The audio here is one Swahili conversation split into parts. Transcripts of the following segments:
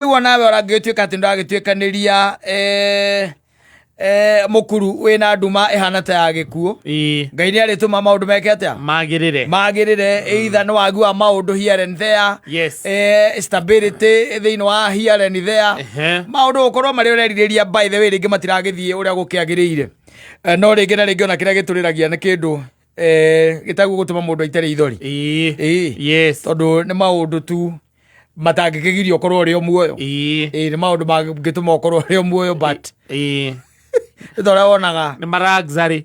nawe orangĩtuĩka atĩ ndagĩtuĩkanĩria mukuru wina nduma ihana ta ya gĩkuũ. Ngai nĩ arĩtũma maũndũ meke atĩa magĩrĩre either nĩ wagi wa maũndũ here and there. Yes. Stability thĩinĩ wa here and there. Maũndũ gũkorwo marĩ ũrerirĩria by the way rĩngĩ matiragĩthiĩ ũrĩa gũkĩagĩrĩire. No rĩngĩ na rĩngĩ ona kĩrĩa gĩtũrĩragia nĩ kĩndũ gĩtaguo gũtũma mũndũ aitere ithori. Yes. Tondũ nĩ maũndũ tu matangĩkĩgirio ũkorwo ũrĩ o muoyo. Nĩ maũndũ mangĩtũma ũkorwo ũrĩ o muoyo but ĩtora wonaga nĩ maragzarĩ.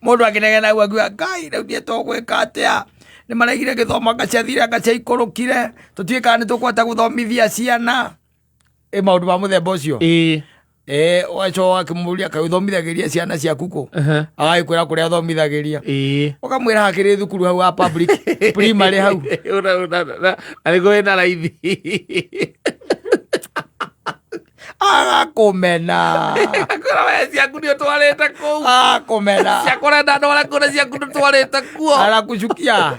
Mũndũ akĩnegena guo akiuga Ngai rĩu niĩ tũgwĩka atĩa, nĩ maregire gĩthomo ngaciathire ngaciaikũrũkire tũtuĩkaga nĩ tũkũhota gũthomithia ciana maũndũ ma mũthemba ũcio. Wacoka akĩmũria kaĩ ũthomithagĩria ciana ciaku kũ? Agagĩkwĩra kũrĩa athomithagĩria. Ũkamwĩra hakĩrĩ thukuru hau wa public primary hau. Arĩgũ wĩna raithi. Agakũmena. Akora we ciaku nĩ ũtwarĩte kũu. Agakũmena. Ciakorenda ndwara kũrĩa ciaku ndũtwarĩte kuo. Arakucukia.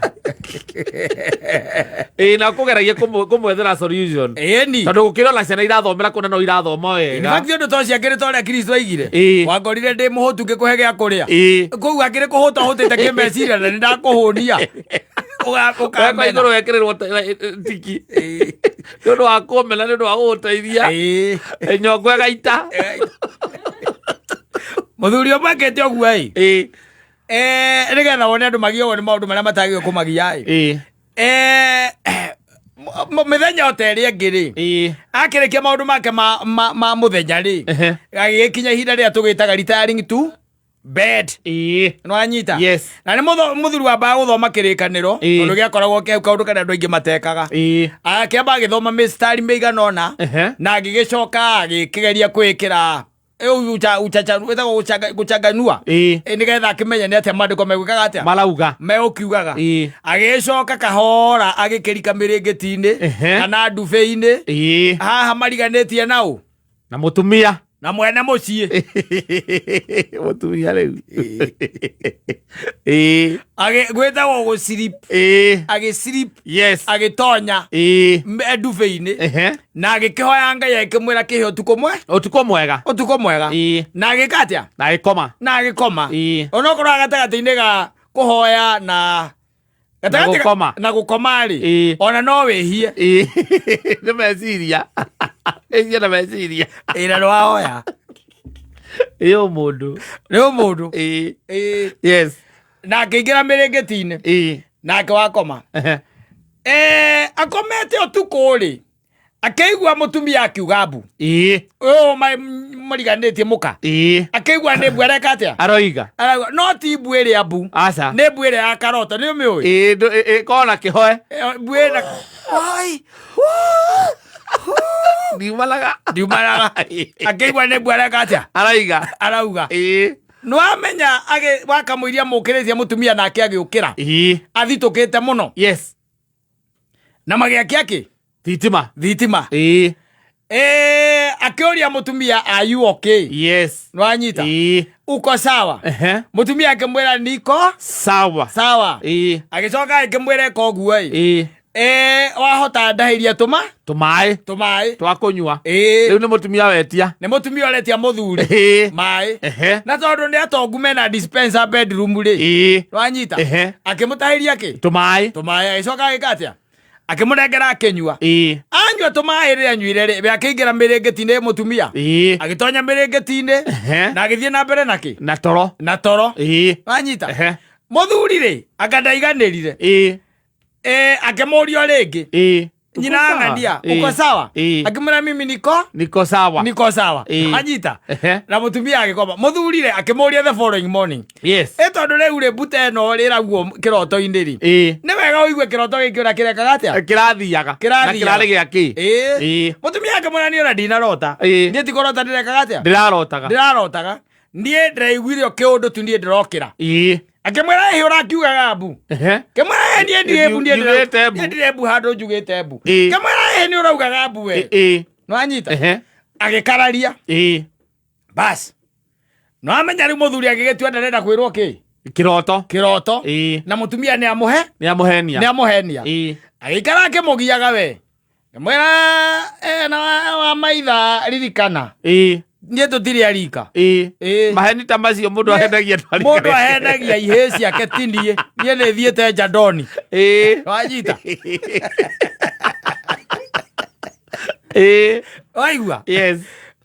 Na kũgeragia kũmwethera solution. Ni. Tondũ gũkĩrora ciana irathomera kũna no irathoma wega. Fakti ũndũ to ciakĩrĩ ta ũrĩa Kristo aigire. Wangorire ndĩ mũhũtu ngĩkũhe gĩa kũrĩa. Kũu akĩrĩ kũhũta hũtĩte kĩmeciria na nĩndakũhũnia. Ũkamena igũrũ wekĩrĩrwo tiki. Nĩ ũndũ wa kũmena nĩ ũndũ wa gũgũteithia. Nyongo ĩgaita. Mũthuri ũmwe ekĩte ũguo nĩgetha wone andũ magĩogwo nĩ maũndũ marĩa matagĩrĩirwo kũmagia mĩthenya ota ĩrĩa ĩngĩ akĩrĩkia maũndũ make ma mũthenya gagĩkinya ihinda rĩrĩa tũgĩtaga retiring to bed. Nwanyita. Yes. Na nĩ mũthuri wambaga gũthoma kĩrĩkanĩro tondũ gĩakoragwo kĩhau kaũndũ karĩa andũ aingĩ matekaga. Akĩamba agĩthoma mĩstari mĩigana ũna na agĩgĩcoka agĩkĩgeria kwĩkĩra gũchanganua nĩgetha akĩmenya nĩ atĩa maandĩko megwĩkaga atĩa megũkiugaga. Agĩcoka kahora agĩkĩrika mĩrĩngĩti-inĩ kana ndubĩ-inĩ haha mariganĩtie naũ na mũtumia na mwene mũciĩ. Mũtumia rĩu gwĩtagwo gũcirip agĩcirip agĩtonya ndubĩ-inĩ na agĩkĩhoya Ngai akĩmwĩra kĩhe ũtukũ mwega na agĩka atĩa na agĩkoma. Onokorwo gatagatĩ-inĩ ga kũhoya na gũkoma ona no wĩhie nĩ meciria na meciria na nĩwahoya nĩ mũndũ yes na akĩingĩra mĩrĩngĩti-inĩ nake wakoma akomete ũtukũ akĩigua mũtumia akiuga mbu mariganĩtie mũka akĩigua nĩ mbu areka atĩa aroiga no ti mbu ĩrĩa mbu nĩ mbu ĩrĩa ya karota nĩ ũmĩũĩ kona kĩhoe mbu ĩna ndiumanaga akĩigua nĩ mbu areka atĩa arauga nĩwamenya wakamũiria mũkĩrĩtie mũtumia nake agĩũkĩra athitũkĩte mũno na magĩakia kĩ thitima akĩũria mũtumia are you okay? Nĩwanyita uko sawa? Mũtumia akĩmwĩra niko sawa. Agĩcoka akĩmwĩra eka ũguo wahota ndahĩria tũmaĩ twa kũnyua. Rĩu nĩ mũtumia wetia mũthuri maĩ na tondũ nĩ atongu mena dispenser bedroom nĩwanyita akĩmũtahĩria kĩ tũmaĩ agĩcoka agĩka atĩa akĩmũnengera akĩnyua anyua tũmaĩ rĩrĩa anyuire akĩingĩra mĩrĩngĩti-inĩ mũtumia agĩtonya mĩrĩngĩti-inĩ na agĩthiĩ na mbere nakĩ na toro wanyita mũthuri anga ndaiganĩrire akĩmũria rĩngĩ nyina ang'ania uko sawa akĩmwĩra mimi niko sawa anyita na mũtumia agĩkoma. Mũthuri akĩmũria the following morning tondũ rĩu mbute ĩno rĩraguo kĩroto-inĩ nĩ wega ũigue kĩroto gĩkĩ ũrĩa kĩrekaga atĩa kĩrathiaga na kĩrarĩ gĩakĩ. Mũtumia akĩmwĩra niĩ ona ndinarota niĩ ti kũrota ndĩrekaga atĩa ndĩrarotaga niĩ ndĩraiguire kĩũndũ tu niĩ ndĩrokĩra. Akĩmwĩra ũrakiugaga mbu kĩmwĩra niĩ ndirĩ mbu handũ njugĩte mbu kĩmwĩra nĩ ũraugaga mbu we nĩwanyita agĩkararia bas nĩwamenya rĩu mũthuri agĩgĩtua ndarenda kwĩrwo kĩ kĩroto na mũtumia nĩ amũhenia agĩikara akĩmũgiaga we Mwera na wa maitha ririkana. Niĩ tũtirĩ arika. Maheni ta macio mũndũ ahendagia twarĩ. Mũndũ ahendagia ihĩ ciake tiniĩ. Niĩ nĩ thiĩte Jandoni. Wanyita. Waigua? Yes.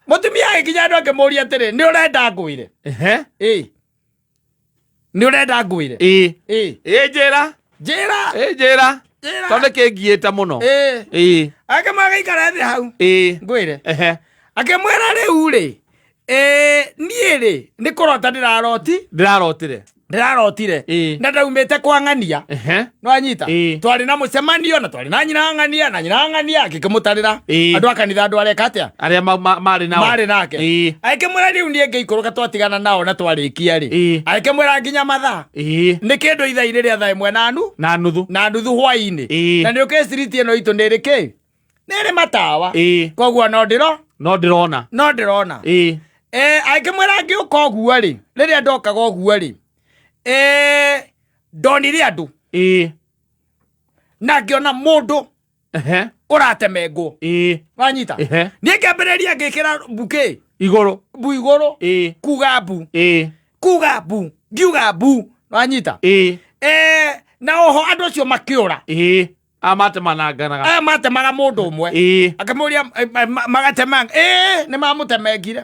Mũtumia agĩkinya andũ akĩmũria atĩrĩ, nĩ ũrenda ngwĩre? Nĩ ũrenda ngwĩre? Njĩra. Njĩra. Tondũ kĩngiĩte mũno. Akĩmagaikara thĩ hau. Ngwĩre. Akĩmwĩra rĩu rĩ, niĩ rĩ, nĩ kũrota ndĩrarotire. Na ndaumĩte kwa ng'ania. Nĩwanyita? Twarĩ na mũcemanio na twarĩ na nyina ng'ania akĩmũtarĩra andũ a kanitha andũ areka atĩa? Arĩa marĩ nake. Akĩmwĩra rĩu niĩ ngĩikũrũka twatigana nao na twarĩkia rĩ. Akĩmwĩra nginya mathaa. Nĩ kĩndũ ithaa-inĩ rĩa thaa ĩmwe na nuthu hwaĩ-inĩ. Na nĩ ũkĩciriti ĩno itũ nĩ ĩrĩ kĩ? Nĩ ĩrĩ matawa. Koguo no ndĩrona. Akĩmwĩra ngĩũka ũguo rĩ, rĩrĩa ndokaga ũguo rĩ, ndonire andũ. Na ngĩona mũndũ ũratemengwo. Wanyita? Niĩ ngĩambĩrĩria ngĩkĩra mbukĩ igũrũ. Kuga mbu. Ngiuga mbu. Wanyita? Na oho andũ acio makĩũra. Matemaga mũndũ ũmwe. Akĩmũria magatemanga. Nĩ mamũtemengire.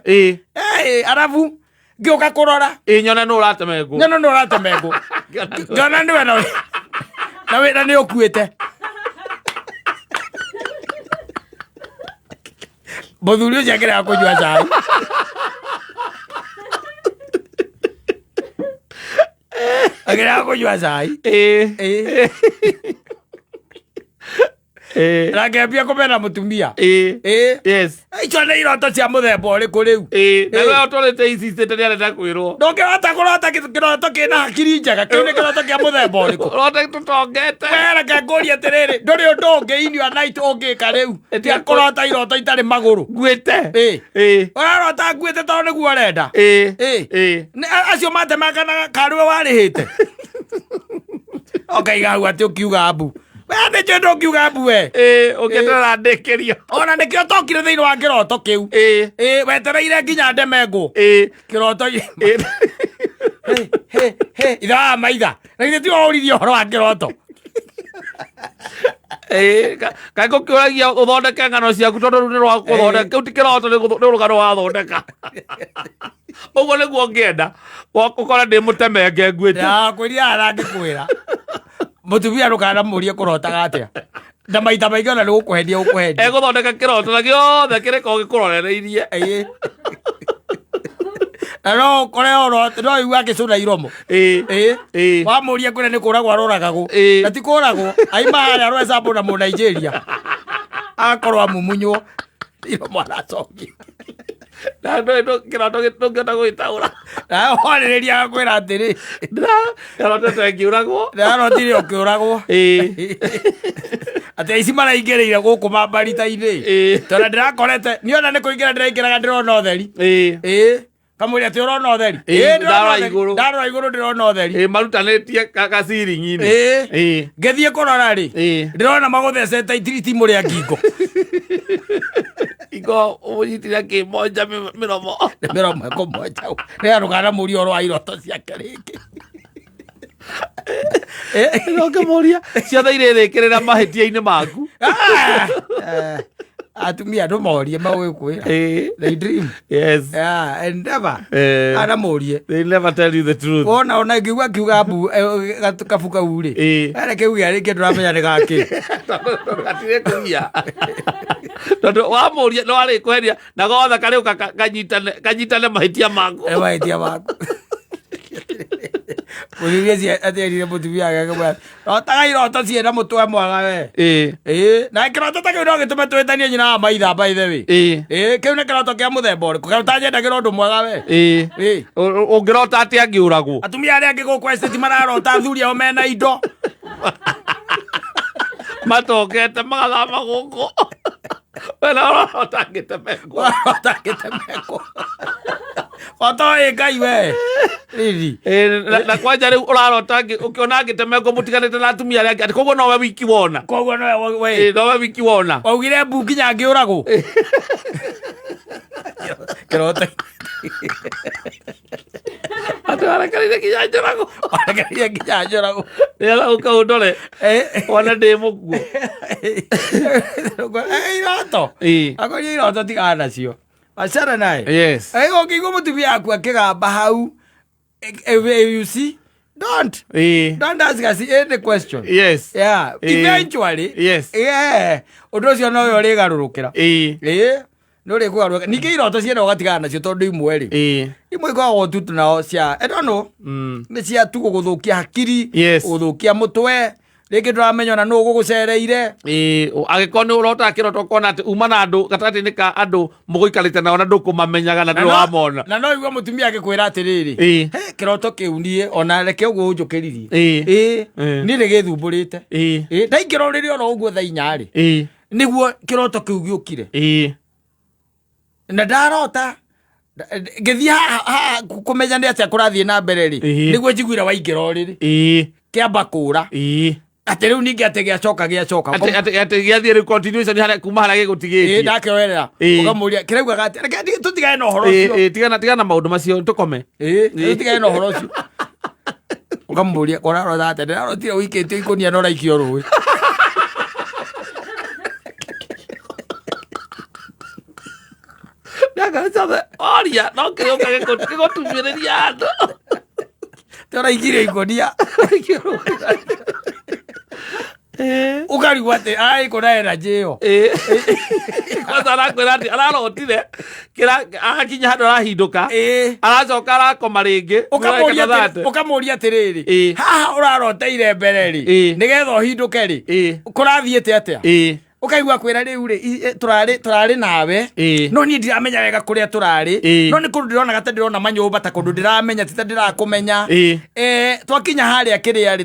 Arabu ngĩũka kũrora. Nyona nĩ ũratemengwo. Ngona nĩwe na wĩra nĩ ũkuĩte. Mũthuri ũcio akĩrega kũnyua cai. Akĩrega kũnyua cai. Na ngĩambia kũmena mũtumia. Yes. Icio nĩ iroto cia mũthemba ũrĩkũ rĩu? Nawe ũtũrĩte ici citĩ nĩarenda kwĩrwo. Ndũngĩhota kũrota kĩroto kĩna hakiri njega. Kĩu nĩ kĩroto kĩa mũthemba ũrĩkũ? Ũroto tũtongete. Reke ngũrie atĩrĩrĩ, ndũrĩ ũndũ ũngĩ inyua night ũngĩka rĩu tiga kũrota iroto itarĩ magũrũ. Nguĩte. Ũrarota nguĩte tondũ nĩguo ũrenda? Acio matemanganaga karũwe warĩhĩte. Ũkaiga hau atĩ ũkiuga mbu. Nĩ kĩndũ ũkiuga mbu we. Ũkĩndora ndĩkĩrio. Ona nĩkĩo tokire thĩinĩ wa kĩroto kĩu. Wetereire nginya ndemengwo. Kĩroto ithaa maitha. Na githĩ ti waũririe ũhoro wa kĩroto? Kaĩ ngũkĩũragia ũthondeke ng'ano ciaku tondũ rĩu nĩ rwa gũthondeka. Kĩu ti kĩroto nĩ rũgano wathondeka. Ũguo nĩguo ngĩenda. Ũkora ndĩ mũtemenge nguĩte. Kwĩria arangĩkwĩra. Mũtumia ndũkanamũrie kũrotaga atĩa. Na maita maingĩ ona nĩ gũkũhendia. Egũthondeka kĩroto na gĩothe kĩrĩkorwo gĩkũrorereirie. Na no ũkore no igu agĩcũna iromo. Wamũria kwĩna nĩ kũragwo aroragagwo. Na ti kũragwo. Aima harĩa arwecambũ na Mũnaijeria. Akorwo amumunywo. Iromo aracokia. Na kĩroto gĩtũngĩhota gwĩtaũra. Na warĩrĩria kwĩra atĩrĩ. Ndĩrarotete ngĩũragwo. Ndĩrarotire ũkĩũragwo. Atĩ ici maraingĩrĩire gũkũ mambarita-inĩ. Tondũ ndĩrakorete nĩ ona nĩ kũingĩra ndĩraingĩraga ndĩrona ũtheri. Kamũria atĩ ũrona ũtheri. Ndarora igũrũ ndĩrona ũtheri. Marutanĩtie gaciringi-inĩ. Ngĩthiĩ kũrora rĩ, ndĩrona magũthecete itiriti mũrĩa ngingo. Ingo ũnyitire kĩmonja mĩromo. Mĩromo ĩkũmonja. Rĩrĩa ndũkanamũria ũhoro wa iroto ciake rĩngĩ. Ngĩmũria ciothe irĩrĩkĩrĩra mahĩtia-inĩ maku. Atumia andũ morie magwĩkwĩra. They dream. Yes. And never. Anamorie. They never tell you the truth. Ona ngĩigua kiuga mbu kabu kau rĩ. Kĩu gĩa rĩngĩ ndũramenya nĩ gakĩ. Gatirĩ kũgia. Tondũ wamũria no arĩkũheria na gothe karĩũka kanyitane mahĩtia maku. Mahĩtia maku. Mũthuri atĩrire mũtumia wake rotaga iroto ciĩna mũtwe mwega we. Na kĩroto ta kĩu no gĩtũme twĩtanie nyina wa maitha by the way. Kĩu nĩ kĩroto kĩa mũthemba ũrĩkũ? Kaĩ ũtanjendagĩra ũndũ mwega we? Ũngĩrota atĩ angĩũragwo. Atumia arĩa angĩ gũkũ estate mararota athuri ao mena indo. Matokete magathama gũkũ. Wena ũrota angĩtemengwo. Ũrota angĩtemengwo. Otoe ngai we. Riri. Na kwanja riu urarota ukiona ngitemengo mutiganite na atumia arĩa ati koguo nowe wiki wona. Koguo nowe we. Nowe wiki wona. Waugire mbu nginya ngiurago. Kirota. Atu arakarire nginya njurago. Arakarire nginya njurago. Rĩera ũkaũndore wana ndĩ mũkuo. Iroto. Akoria iroto tigana nacio. Achana naye. Yes. Ũngĩigua mũtumia waku akĩgamba hau. You see? Don't ask us any question. Yes. Yeah. Eventually. Yes. Yeah. Ũndũ ũcio no ũrĩgarũrũkĩra. No rĩkũgarũrũka. Ningĩ iroto ciene ũgatigana nacio tondũ imwe rĩ. Imwe ikoragwo tu nao cia, I don't know. Nĩ cia tu gũgũthũkia hakiri. Gũthũkia mũtwe. Rĩngĩ ndũramenya na nũ gũgũcereire. Agĩkorwo nĩ ũrota kĩroto kuona atĩ uma na andũ gatagatĩ-inĩ ka andũ mũgũikarĩte nao na ndũkũmamenyaga na ndũramona. Na no igua mũtumia agĩkwĩra atĩrĩrĩ. Kĩroto kĩu niĩ ona reke ũguo ũnjũkĩririe. Niĩ nĩgĩthumbũrĩte. Ndaingĩrorĩre oro ũguo thaa 4 rĩ. Nĩguo kĩroto kĩu gĩũkire. Na ndarota ngĩthiĩ haha kũmenya nĩ atĩa kũrathiĩ na mbere rĩ. Nĩguo njiguire waingĩra ũrĩrĩ. Kĩamba kũra. Atĩ rĩu ningĩ atĩ gĩacoka. Atĩ gĩathiĩ rĩu continuation harĩa kuma harĩa gĩgũtigĩtie. Ndakĩrorera. Ũkamũria kĩraugaga atĩ reke tũtigane na ũhoro ũcio. Tigana maũndũ macio tũkome. Tũtigane na ũhoro ũcio. Ũkamũria ũrarora atĩ ndĩrarotire ũikĩtio ikũnia na ũraikio rũĩ. Ndagacabe oria no kĩrĩũka gĩgũtumĩrĩria andũ. Tũraikire ikũnia. Ukarigwo atĩ kũna energy ĩyo. Kwanza arakwĩra atĩ ararotire agakinya handũ arahindũka aracoka arakoma rĩngĩ. Ũkamũria atĩrĩrĩ, haha ũraroteire mbere rĩ, nĩgetha ũhindũke rĩ, kũrathiĩte atĩa? Ũkaigua kwĩra rĩu rĩ, tũrarĩ nawe no niĩ ndiramenya wega kũrĩa tũrarĩ, no nĩ kũndũ ndĩrona gata ndĩrona manyũmba ta kũndũ ndĩramenya ti ta ndĩrakũmenya. Twakinya harĩa kĩrĩa rĩ,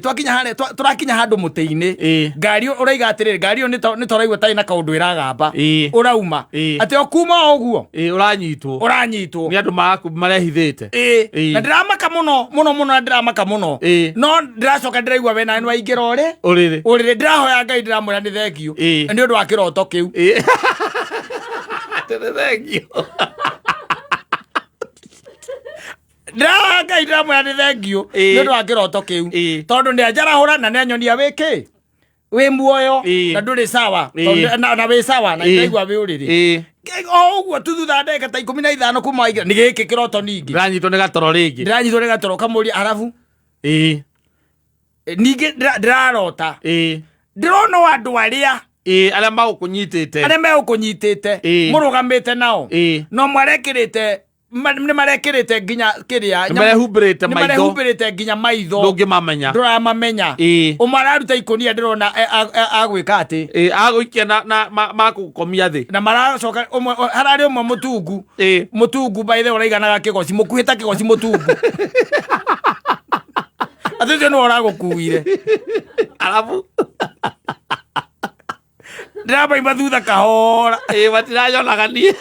tũrakinya handũ mũtĩ-inĩ, ngari ũraiga atĩrĩrĩ, ngari ĩyo nĩ tũraigua tarĩ na kaũndũ ĩragamba, ũrauma atĩ o kuma ũguo ũranyitwo nĩ andũ maku marehithĩte. Na ndĩramaka mũno na ndĩramaka mũno, no ndĩracoka ndĩraigua we nawe nĩwaingĩra ũrĩrĩ, ndĩrahoya Ngai ndĩramwĩra nĩ thengiũ nĩ ũndũ wa kĩroto kĩu. Ngai ndĩramwĩra nĩ thengiũ nĩ ũndũ wa kĩroto kĩu, tondũ nĩanjarahũra na nĩanyonia wĩkĩ wĩ muoyo na ndũrĩ sawa na wĩ sawa na ndaigua wĩ ũrĩrĩ. O ũguo tu thutha ndagĩka ta 15 kuma waingĩra nĩ gĩkĩ kĩroto ningĩ ndĩranyitwo nĩ gatoro rĩngĩ. Ũkamũria arabu ningĩ ndĩrarota ndĩrona andũ arĩa arĩa megũkũnyitĩte mũrũgamĩte nao no nĩmarekĩrĩte nginya kĩrĩa, nĩmarehumbĩrĩte nginya maitho ndũramamenya. Ũmararuta ikũnia ndĩrona agwĩka atĩ agũikia na magũkomia thĩ, na maracoka hararĩ ũmwe mũtungu by the way ũraiganaga kĩgoci mũkuhĩta kĩgoci mũtungu atĩ ũcio nĩwe ũragũkuire. Arabu ndĩramaima thutha kahora matirayonaga niĩ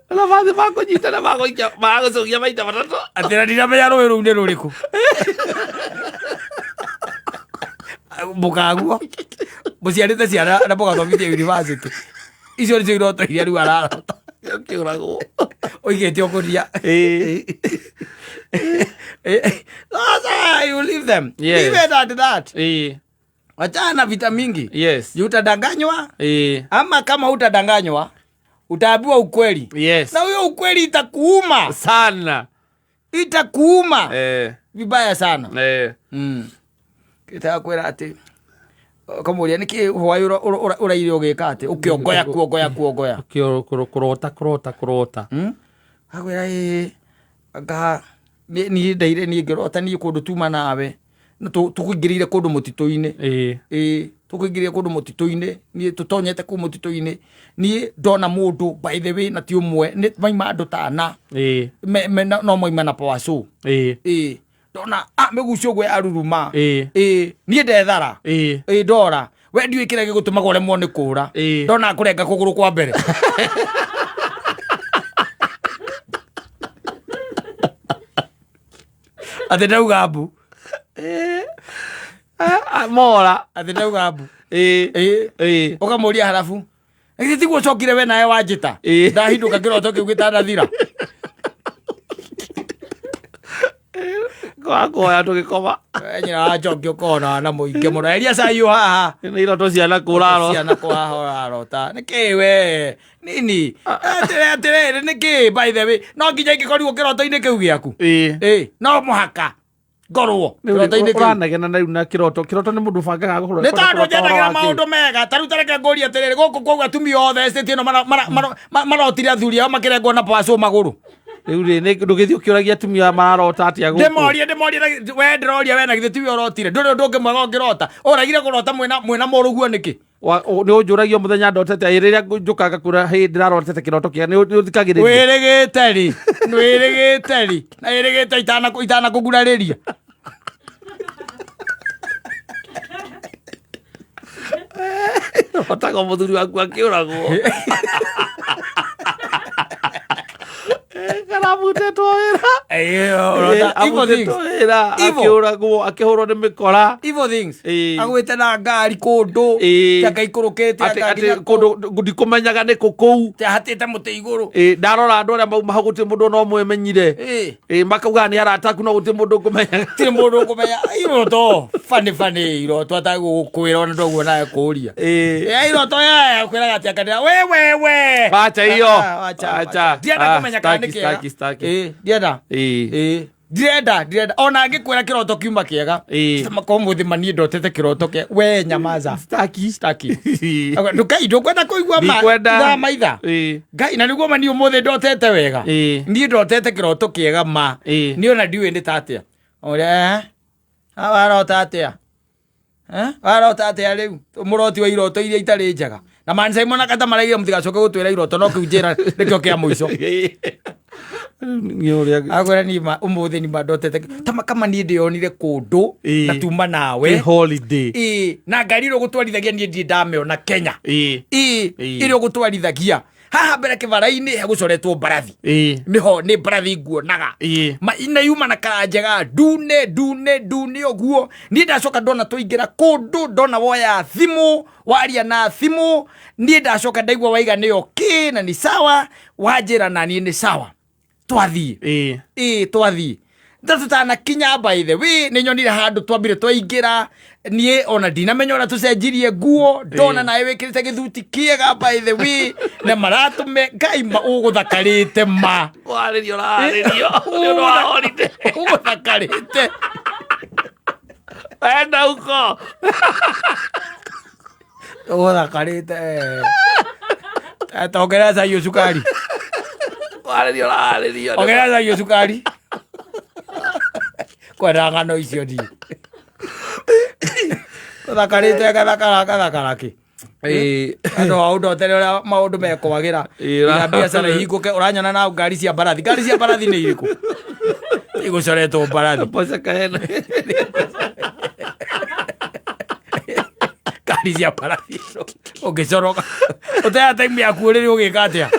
na mathĩ makũnyita na magũcokia maita matatũ atĩ na ndiramenya rũĩ rũu nĩ rũrĩkũ. Mũkaguo mũciarĩte ciana na mũgathomithia university, icio nĩcio iroto iria rĩu ararota kĩũragwo ũigĩte ũkũria. You leave them. Leave it at that. Wachana na vita mingi. Utadanganywa ama kama utadanganywa utaambiwa ukweli. Na huyo ukweli itakuuma sana, itakuuma vibaya sana. Kitaka kwera ati kamuria niki hwayo uraire ugika ati ukiongoya kuongoya kurota akwera anga ni ndaire ni ngirota ni kundu tuma nawe tukũingĩrĩire kũndũ mũtitũ-inĩ. Tukũingĩrĩire kũndũ mũtitũ-inĩ, niĩ tũtonyete kũu mũtitũ-inĩ, niĩ ndona mũndũ by the way na ti ũmwe, nĩ maima andũ tana no moima na power show. Ndona mĩgucio ũguo aruruma, niĩ ndethara ndora we ndiũĩ kĩrĩa gĩgũtũmaga ũremwo nĩ kũũra, ndona kũrenga kũgũrũ kwa mbere Ate ndauga abu. Mora. Ate ndauga abu. Ukamuria halafu. Ngithi tiguo cokire we nae wanjita. Ndahinduka kiroto kiu gitanathira. Kwakoya tugikoma. Nyina wacokio kona na muinge muno. Eria sayo haha. Ni iroto ciana kuraro. Ciana kurarota. Niki we. Nini? Atere niki by the way. No nginya ingikorirwo kiroto-ini kiu giaku. No muhaka. Ngorwo. Kiroto-ini kiu. Uranegena na riu na kiroto. Kiroto ni mundu bangaga guhura. Ni tando njendagira maundu mega. Taru tareke ngori atiriri guku kwa atumia othe steti no marotire athuri ao makirengwo na paso maguru. Riu ri ni ndugithio kiuragia atumia mararota atia guku. Demoria we ndiroria we na githitiwi orotire. Nduri ndungi mwega ngirota. Oragire kurota mwena moruguo niki? Ni unjuragia muthenya ndotete riria njukaga kura hi ndirarotete kiroto kia ni uthikagiriria. Wirigite ri. Wirigite ri. Na wirigite itana kugurariria. Otaga muthuri waku akiuragwo. Karabutĩtwo wĩra. Abutĩtwo wĩra akĩhũrwo nĩ mĩkora. Evil things. Agwĩte na ngari kũndũ. Akaikũrũkĩte kũndũ ndikũmenyaga nĩ kũ kũu. Ahatĩte mũtĩ igũrũ. Ndarora andũ arĩa mauma hau gũtirĩ mũndũ no mwĩmenyire. Makauga nĩ arata aku no gũtirĩ mũndũ ũkũmenyaga. Gũtirĩ mũndũ ũkũmenya. Iroto. Funny. Iroto atagũkwĩra ona ndoguo nawe kũũria. Iroto ya kwĩraga atĩ akadĩra we. Wacha hiyo. Wacha. Ndienda kũmenya kana nĩ kĩega. Ndienda. Direnda ona ngikwira kiroto kiuma kiega makorwo muthi manie ndotete kiroto ke we nyamaza staki ndukwenda kuigua maitha ngai na niguo mani umuthi ndotete wega nie ndotete kiroto kiega ma ni ona ndiwe ndi tatia ore warota atia warota atia riu muroti wa iroto iria itari njega na Man Simon akata maragia muthigacoke gutwira iroto no kiunjira nikio kia muico agwera ni umuthi ni mandotete kama ni ndionire kundu na tuma nawe holiday na ngari ro gutwarithagia ni ndi ndameona Kenya iro gutwarithagia haha mbere kivara-ini hegucoretwo mbarathi niho ni mbarathi nguonaga ina yuma na karanjega ndune oguo ni ndacoka ndona tũingira kundu ndona woya thimu waria na thimu ni ndacoka ndaigua waiga nĩyo ki na ni sawa wanjĩra na ni sawa twathie twathie tutana kinya by the way ni nyonire handu twambire twaingira nie ona ndinamenya ora tucenjirie nguo ndona nawe wikirite githuti kiega by the way na maratume ngai ma uguthakarite ma waririo ni no ahorite uguthakarite enda uko uguthakarite tongereza hiyo sukari waririo ongereza hiyo sukari kwa ngano icio ndi thakarite gathakara ki ano aundo tere maundu mekwagira na biacara hinguke uranyona na ngari cia mbarathi ni iriku igucoretwo mbarathi posa kaena ngari cia mbarathi ungicoroka utaya time yaku riri ugika atia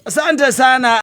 asante sana.